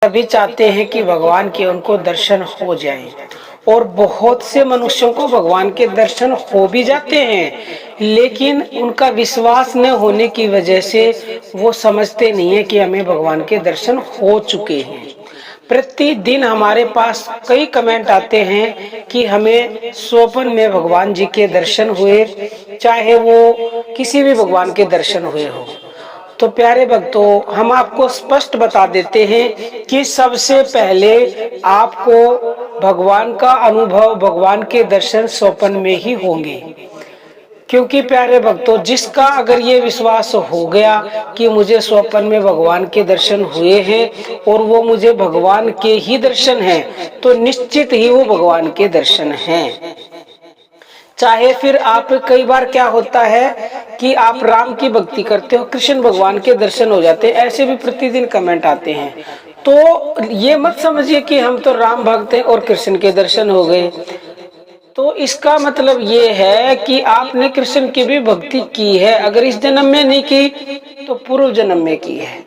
सभी चाहते हैं कि भगवान के उनको दर्शन हो जाए और बहुत से मनुष्यों को भगवान के दर्शन हो भी जाते हैं, लेकिन उनका विश्वास न होने की वजह से वो समझते नहीं है कि हमें भगवान के दर्शन हो चुके हैं। प्रतिदिन हमारे पास कई कमेंट आते हैं कि हमें स्वप्न में भगवान जी के दर्शन हुए, चाहे वो किसी भी भगवान के दर्शन हुए हो। तो प्यारे भक्तों, हम आपको स्पष्ट बता देते हैं कि सबसे पहले आपको भगवान का अनुभव, भगवान के दर्शन स्वप्न में ही होंगे। क्योंकि प्यारे भक्तों, जिसका अगर ये विश्वास हो गया कि मुझे स्वप्न में भगवान के दर्शन हुए हैं और वो मुझे भगवान के ही दर्शन हैं, तो निश्चित ही वो भगवान के दर्शन हैं। चाहे फिर आप, कई बार क्या होता है कि आप राम की भक्ति करते हो, कृष्ण भगवान के दर्शन हो जाते हैं, ऐसे भी प्रतिदिन कमेंट आते हैं। तो ये मत समझिए कि हम तो राम भक्त हैं और कृष्ण के दर्शन हो गए। तो इसका मतलब ये है कि आपने कृष्ण की भी भक्ति की है, अगर इस जन्म में नहीं की तो पूर्व जन्म में की है।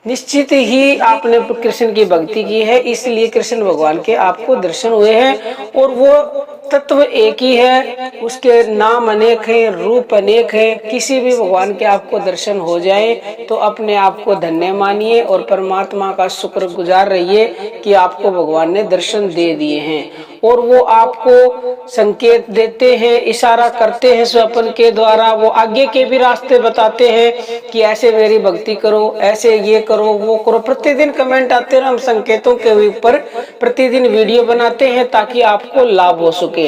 निश्चित ही आपने कृष्ण की भक्ति की है, इसलिए कृष्ण भगवान के आपको दर्शन हुए हैं। और वो तत्व एक ही है, उसके नाम अनेक हैं, रूप अनेक हैं। किसी भी भगवान के आपको दर्शन हो जाए तो अपने आप को धन्य मानिए और परमात्मा का शुक्रगुजार रहिए कि आपको भगवान ने दर्शन दे दिए हैं। और वो आपको संकेत देते हैं, इशारा करते हैं स्वप्न के द्वारा, वो आगे के भी रास्ते बताते हैं कि ऐसे मेरी भक्ति करो, ऐसे ये करो, वो करो। प्रतिदिन कमेंट आते हैं, हम संकेतों के ऊपर प्रतिदिन वीडियो बनाते हैं ताकि आपको लाभ हो सके।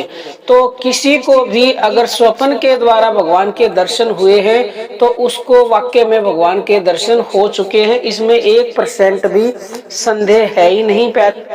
तो किसी को भी अगर स्वप्न के द्वारा भगवान के दर्शन हुए हैं तो उसको वाकई में भगवान के दर्शन हो चुके हैं, इसमें 1% भी संदेह है ही नहीं।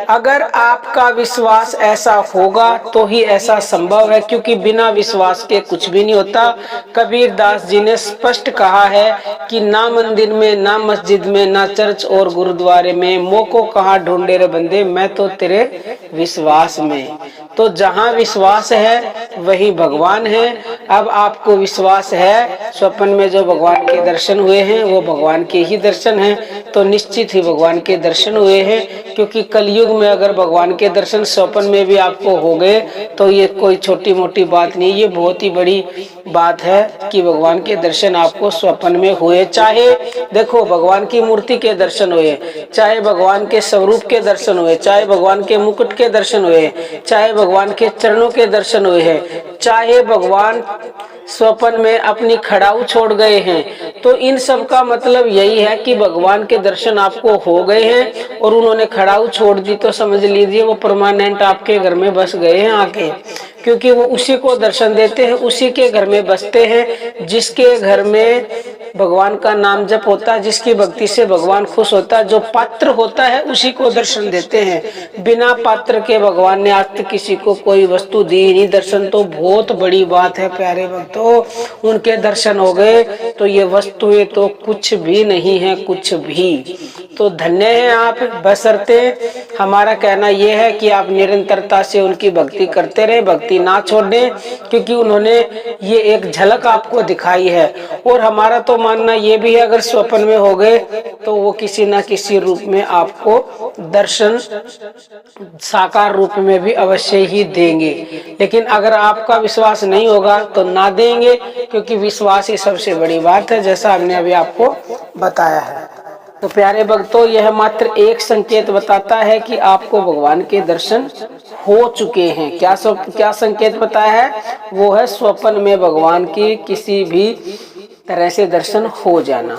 अगर आपका विश्वास ऐसा होगा तो ही ऐसा संभव है, क्योंकि बिना विश्वास के कुछ भी नहीं होता। कबीर दास जी ने स्पष्ट कहा है कि ना मंदिर में, ना मस्जिद में, ना चर्च और गुरुद्वारे में, मोको कहाँ ढूंढे रे बंदे, मैं तो तेरे विश्वास में। तो जहाँ विश्वास है वही भगवान है। अब आपको विश्वास है स्वप्न में जो भगवान के दर्शन हुए हैं वो भगवान के ही दर्शन हैं, तो निश्चित ही भगवान के दर्शन हुए हैं। क्योंकि कलयुग में अगर भगवान के दर्शन स्वप्न में भी आपको हो गए तो ये कोई छोटी मोटी बात नहीं, ये बहुत ही बड़ी बात है कि भगवान के दर्शन आपको स्वप्न में हुए। चाहे देखो भगवान की मूर्ति के दर्शन हुए, चाहे भगवान के स्वरूप के दर्शन हुए, चाहे भगवान के मुकुट के दर्शन हुए, चाहे भगवान के चरणों के दर्शन हुए हैं, चाहे भगवान स्वप्न में अपनी खड़ाऊ छोड़ गए हैं, तो इन सब का मतलब यही है कि भगवान के दर्शन आपको हो गए हैं। और उन्होंने खड़ाऊ छोड़ दी तो समझ लीजिए वो परमानेंट आपके घर में बस गए हैं आके, क्योंकि वो उसी को दर्शन देते हैं, उसी के घर में बसते हैं। जिसके घर में भगवान का नाम जप होता है, जिसकी भक्ति से भगवान खुश होता है, जो पात्र होता है उसी को दर्शन देते हैं। बिना पात्र के भगवान ने आज तक किसी को कोई वस्तु दी नहीं। दर्शन तो बहुत बड़ी बात है प्यारे भक्तों, उनके दर्शन हो गए तो ये वस्तुएं तो कुछ भी नहीं है, कुछ भी। तो धन्य है आप, बशर्ते हमारा कहना यह है कि आप निरंतरता से उनकी भक्ति करते रहे, भक्ति ना छोड़ें, क्योंकि उन्होंने ये एक झलक आपको दिखाई है। और हमारा तो मानना ये भी है अगर स्वप्न में हो गए तो वो किसी ना किसी रूप में आपको दर्शन साकार रूप में भी अवश्य ही देंगे। लेकिन अगर आपका विश्वास नहीं होगा तो ना देंगे, क्योंकि विश्वास ही सबसे बड़ी बात है, जैसा हमने अभी आपको बताया है। तो प्यारे भक्तों, यह मात्र एक संकेत बताता है कि आपको भगवान के दर्शन हो चुके हैं। क्या संकेत बताया है? वो है स्वप्न में भगवान की किसी भी तरह से दर्शन हो जाना।